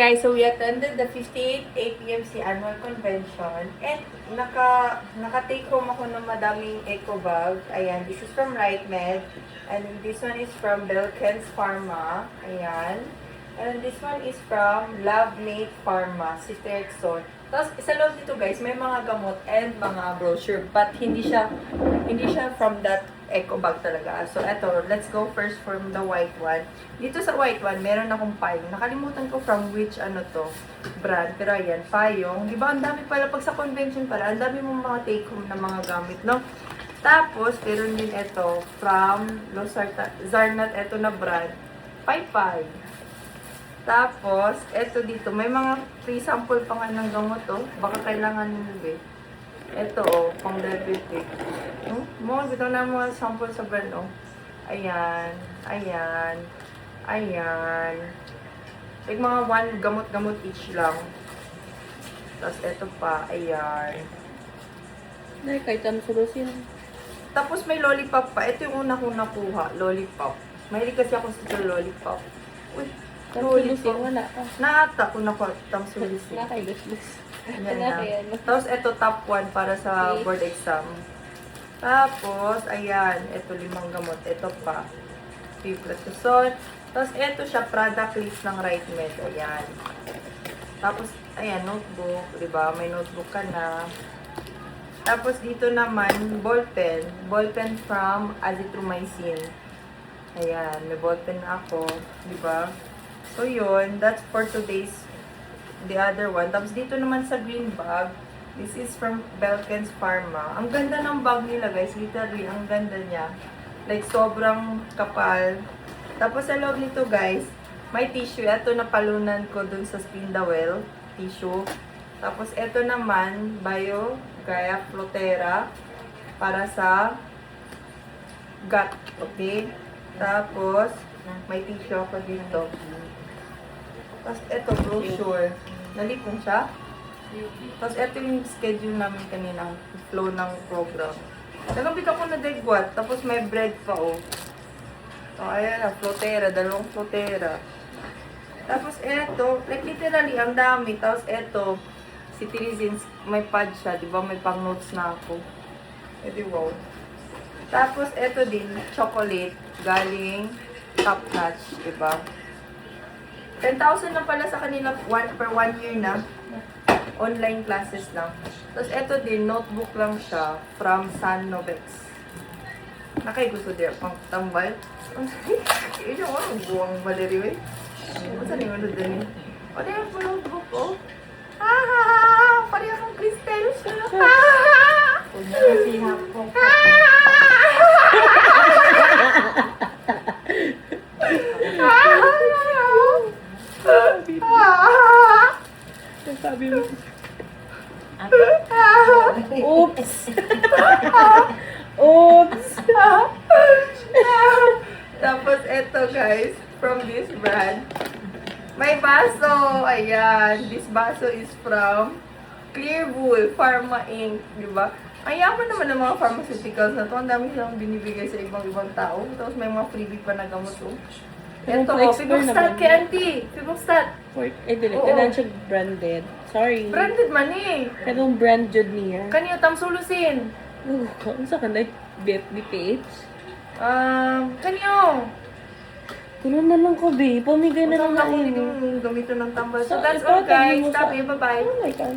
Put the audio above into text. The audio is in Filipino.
Guys, so we attended the 58th APMC Annual Convention and naka-take home ako ng madaming eco bag. Ayan, this is from RightMed and this one is from Belkens Pharma. Ayan. And this one is from LoveMate Pharma, si Texon. Tapos, sa loob dito guys, may mga gamot and mga brochure. But hindi siya from that eco bag talaga. So, eto, let's go first from the white one. Dito sa white one, meron akong payong. Nakalimutan ko from which, brand. Pero ayan, payong. Di ba, ang dami pala, pag sa convention pala, ang dami mong mga take-home na mga gamit, no? Tapos, meron din ito, from Zarnat, ito na brand, Paypay. Tapos, eto dito, may mga free sample pa nga ng gamot, oh. Baka kailangan nyo, eh. Ito, oh, pang diabetic. Ito na mga sample sa brand, oh. Ayan, ayan, ayan. Like mga one gamot-gamot each lang. Tapos, eto pa, ayan. Kahit ang sulusin. Tapos, may lollipop pa. Ito yung una kong nakuha, lollipop. Mahilig kasi ako sa lollipop. Uy, Tamsulusin, wala ka. naata ko nakuha, tamsulusin. Wala kayo, lus-lus. Yan na. Tapos, ito top 1 para sa board exam. Tapos, ayan, ito 5 gamot. Ito pa. Piplatuzon. Tapos, ito siya, product list ng RightMed. Ayan. Tapos, ayan, notebook. Diba? May notebook ka na. Tapos, dito naman, ballpen. Ballpen from azithromycin. Ayan, may ballpen na ako. Diba? So, yun. That's for today's the other one. Tapos, dito naman sa green bag, this is from Belkens Pharma. Ang ganda ng bag nila, guys. Literally, ang ganda niya. Like, sobrang kapal. Tapos, sa loob nito, guys, may tissue. Ito, napalunan ko dun sa Spindawel. Tissue. Tapos, ito naman, Gaia Flotera. Para sa gut. Okay? Tapos, may tissue ako dito. Tapos, ito, brochure. Nalipong siya. Tapos, ito yung schedule namin kanina. Flow ng program. Nagabit ako na degwat. Tapos, may bread pa, oh. So, ayan na, flotera. 2 flotera. Tapos, ito, like, literally, ang dami. Tapos, ito, si Tirizins, may pad siya. Diba? May pang notes na ako. Edi, wow. Tapos, ito din, chocolate. Galing Top Notch. Diba? 10,000 na pala sa kanila per 1 year na. Online classes lang. Tapos, eto din, notebook lang siya from San Novex. Nakay gusto din pang tambal. Yun yung ano, buwang maliriw eh. Saan yung ano din eh? O, dahil po notebook ko. Pari akong Cristel. Nasihap ko. Sabi mo. Oops! Oops! Tapos, eto guys, from this brand, may baso. Ayan. This baso is from Clearwool Pharma Inc. Diba? Ang yaman naman ng mga pharmaceuticals na to. Ang dami silang binibigay sa ibang-ibang tao. Tapos may mga freebie pa na gamot. Ito, Fiboxstat kay auntie. Fiboxstat. Dili. Kailangan siya branded. Sorry. Branded man eh. Kanong brand jud niya. Kanyo, tamsulusin. Ano sa kanay? BPH? Kanyo. Kuno na lang ko, babe. Pamigay na lang Ako na hindi yun. yung gamitin ng tambal. So So, that's ikaw, all guys. tabi mo Tabi, bye-bye. Oh my God.